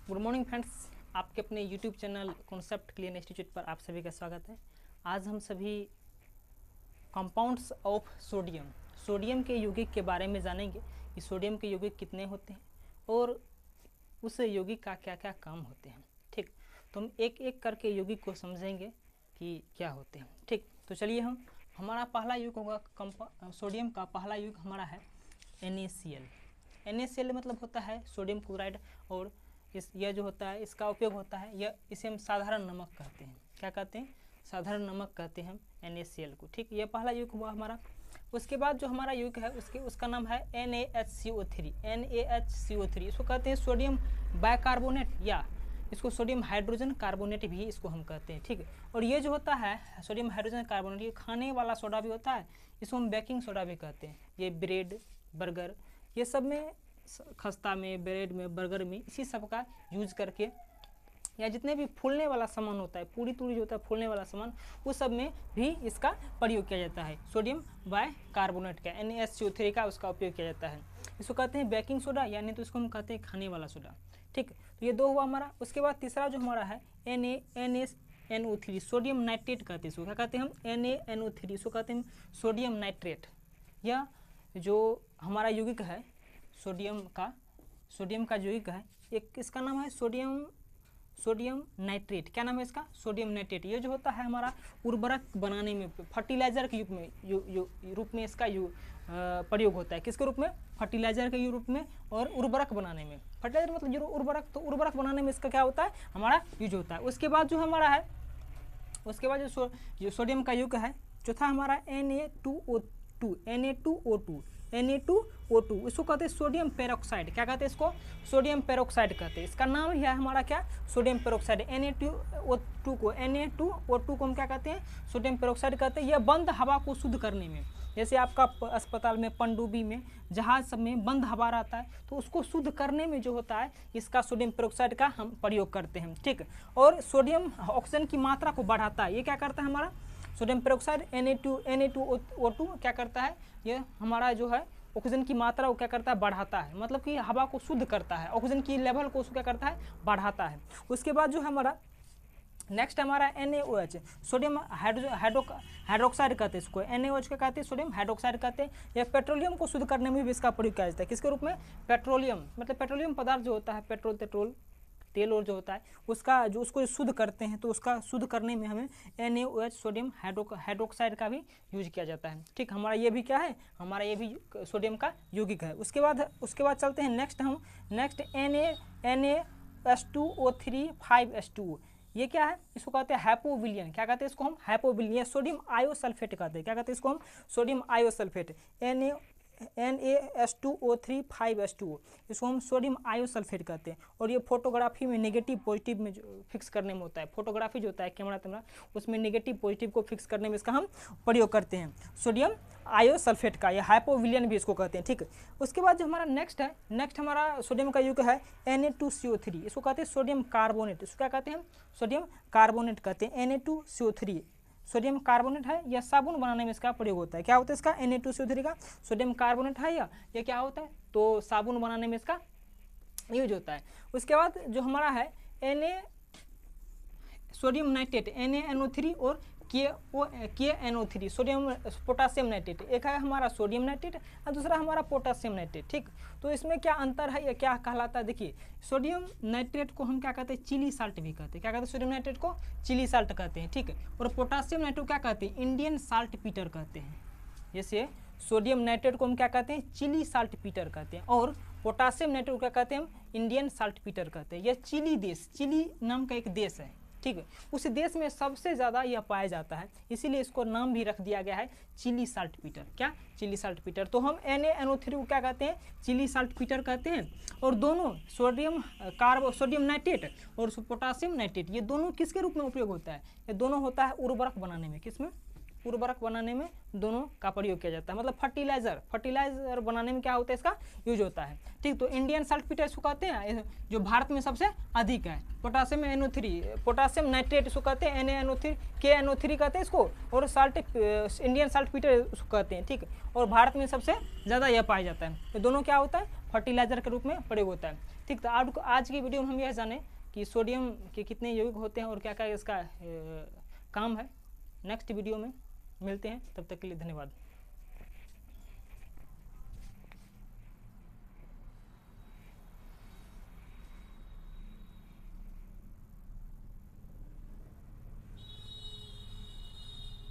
Good morning friends, आपके अपने YouTube channel concept clear institute पर आप सभी का स्वागत है। आज हम सभी कंपाउंड्स ऑफ सोडियम के यौगिक के बारे में जानेंगे कि सोडियम के यौगिक कितने होते हैं और उस यौगिक का क्या क्या काम होते हैं। ठीक, तो हम एक एक करके यौगिक को समझेंगे कि क्या होते हैं। ठीक, तो चलिए हमारा पहला यौगिक होगा सोडियम का पहला यौगिक हमारा है NaCl। NaCl मतलब होता है सोडियम क्लोराइड, और यह जो होता है इसका उपयोग होता है, इसे हम साधारण नमक कहते हैं। क्या कहते हैं? साधारण नमक कहते हैं हम NaCl को। ठीक, यह पहला यौगिक हुआ हमारा। उसके बाद जो हमारा यौगिक है उसका नाम है NaHCO3। NaHCO3 इसको कहते हैं सोडियम बाइकार्बोनेट, या इसको सोडियम हाइड्रोजन कार्बोनेट भी इसको हम कहते हैं। ठीक, और ये जो होता है सोडियम हाइड्रोजन कार्बोनेट, ये खाने वाला सोडा भी होता है, इसको हम बेकिंग सोडा भी कहते हैं। ये ब्रेड, बर्गर, ये सब में, खस्ता में, ब्रेड में, बर्गर में, इसी सब का यूज करके, या जितने भी फूलने वाला सामान होता है, पूरी तूरी जो होता है फूलने वाला सामान, उस सब में भी इसका प्रयोग किया जाता है। सोडियम बाइकार्बोनेट का, NaHCO3 का उसका उपयोग किया जाता है। इसको कहते हैं बेकिंग सोडा, यानी तो इसको हम कहते हैं खाने वाला सोडा। ठीक, तो ये दो हुआ हमारा। उसके बाद तीसरा जो हमारा है NaNO3, सोडियम नाइट्रेट कहते हैं इसको। क्या कहते हैं हम? NaNO3, इसको कहते हैं सोडियम नाइट्रेट। यह जो हमारा यौगिक है सोडियम का यौगिक है, एक इसका नाम है सोडियम नाइट्रेट। क्या नाम है इसका? Sodium nitrate. ये जो होता है हमारा उर्वरक बनाने में, फर्टिलाइजर के रूप में इसका प्रयोग होता है। किसके रूप में? फर्टिलाइजर के रूप में और उर्वरक बनाने में। फर्टिलाइजर मतलब जो उर्वरक, तो उर्वरक बनाने में इसका क्या होता है? हमारा यूज होता है। उसके बाद जो हमारा है, उसके बाद जो सोडियम का यौगिक है चौथा हमारा Na2O2, इसको कहते हैं सोडियम पेरोक्साइड। क्या कहते हैं इसको? सोडियम पेरोक्साइड कहते हैं। इसका नाम ही है हमारा क्या? Sodium peroxide. Na2O2 को हम क्या कहते हैं? सोडियम पेरोक्साइड कहते हैं। यह बंद हवा को शुद्ध करने में, जैसे आपका अस्पताल में, पनडुब्बी में, जहाज सब में बंद हवा रहता है, तो उसको शुद्ध करने में जो होता है इसका सोडियम पेरोक्साइड का हम प्रयोग करते हैं। ठीक, और सोडियम ऑक्सीजन की मात्रा को बढ़ाता है। ये क्या करता है हमारा सोडियम पेरोक्साइड? Na2O2 क्या करता है? ये हमारा जो है ऑक्सीजन की मात्रा को क्या करता है? बढ़ाता है, मतलब कि हवा को शुद्ध करता है, ऑक्सीजन की लेवल को क्या करता है? बढ़ाता है। उसके बाद जो हमारा नेक्स्ट हमारा NaOH, सोडियम हाइड्रोक्साइड कहते हैं इसको। NaOH क्या कहते हैं? सोडियम हाइड्रोक्साइड कहते हैं। यह पेट्रोलियम को शुद्ध करने में भी इसका प्रयोग किया जाता है। किसके रूप में? पेट्रोलियम, मतलब पेट्रोलियम पदार्थ जो होता है, पेट्रोल तेल और जो होता है उसको शुद्ध करते हैं, तो उसका शुद्ध करने में हमें NaOH सोडियम हाइड्रोक्साइड का भी यूज किया जाता है। ठीक, हमारा ये भी क्या है? हमारा ये भी सोडियम का यौगिक है। उसके बाद चलते हैं नेक्स्ट NaH2O3 5H2O। ये क्या है? इसको कहते हैं हाइपोविलियन। क्या कहते हैं इसको हम? हाइपोविलियन। सोडियम आयोसल्फेट कहते हैं। क्या कहते हैं इसको हम? सोडियम आयोसल्फेट। NaH2O3 5H2O, इसको हम सोडियम आयोसल्फेट कहते हैं। और ये फोटोग्राफी में नेगेटिव पॉजिटिव में फिक्स करने में होता है। फोटोग्राफी जो होता है कैमरा, उसमें नेगेटिव पॉजिटिव को फिक्स करने में इसका हम प्रयोग करते हैं, सोडियम आयोसल्फेट का। या हाइपोविलियन भी इसको कहते हैं। ठीक, उसके बाद जो हमारा नेक्स्ट हमारा सोडियम का यौगिक है Na2CO3, इसको कहते हैं सोडियम कार्बोनेट। इसको क्या कहते हैं हम? सोडियम कार्बोनेट कहते हैं। Na2CO3 सोडियम कार्बोनेट है, यह साबुन बनाने में इसका प्रयोग होता है। क्या होता है इसका? Na2CO3 का सोडियम कार्बोनेट है, यह क्या होता है? तो साबुन बनाने में इसका यूज होता है। उसके बाद जो हमारा है सोडियम नाइट्रेट, NaNO3 और KNO3, सोडियम पोटासियम नाइट्रेट। एक है हमारा सोडियम नाइट्रेट और दूसरा हमारा पोटासियम नाइट्रेट। ठीक, तो इसमें क्या अंतर है, या क्या कहलाता है? देखिए, सोडियम नाइट्रेट को हम क्या कहते हैं? चिली साल्ट भी कहते हैं। क्या कहते हैं? सोडियम नाइट्रेट को चिली साल्ट कहते हैं। ठीक, और पोटासियम नाइट्रेट क्या कहते हैं? इंडियन साल्ट पीटर कहते हैं। जैसे सोडियम नाइट्रेट को हम क्या कहते हैं? चिली साल्ट पीटर कहते हैं, और पोटासियम नाइट्रेट को क्या कहते हैं हम? इंडियन साल्ट पीटर कहते हैं। यह चिली नाम का एक देश है। ठीक है, उस देश में सबसे ज़्यादा यह पाया जाता है, इसीलिए इसको नाम भी रख दिया गया है चिली साल्ट पीटर। क्या? Chile saltpetre. तो हम NaNO3 को क्या कहते हैं? चिली साल्ट पीटर कहते हैं। और दोनों सोडियम नाइट्रेट और पोटासियम नाइट्रेट, ये दोनों किसके रूप में उपयोग होता है? ये दोनों होता है उर्वरक बनाने में। किसमें? उर्वरक बनाने में दोनों का प्रयोग किया जाता है। मतलब फर्टिलाइजर बनाने में क्या होता है? इसका यूज होता है। ठीक, तो इंडियन साल्टपीटर इसको कहते हैं, जो भारत में सबसे अधिक है। पोटासियम पोटासियम नाइट्रेट इसको कहते हैं, NaNO3 KNO3 कहते हैं इसको, और इंडियन साल्टपीटर इसको कहते हैं। ठीक, और भारत में सबसे ज़्यादा यह पाया जाता है। ये दोनों क्या होता है? फर्टिलाइजर के रूप में प्रयोग होता है। ठीक, तो आज की वीडियो में हम यह जाने कि सोडियम के कितने यौगिक होते हैं और क्या क्या इसका काम है। नेक्स्ट वीडियो में मिलते हैं, तब तक के लिए धन्यवाद।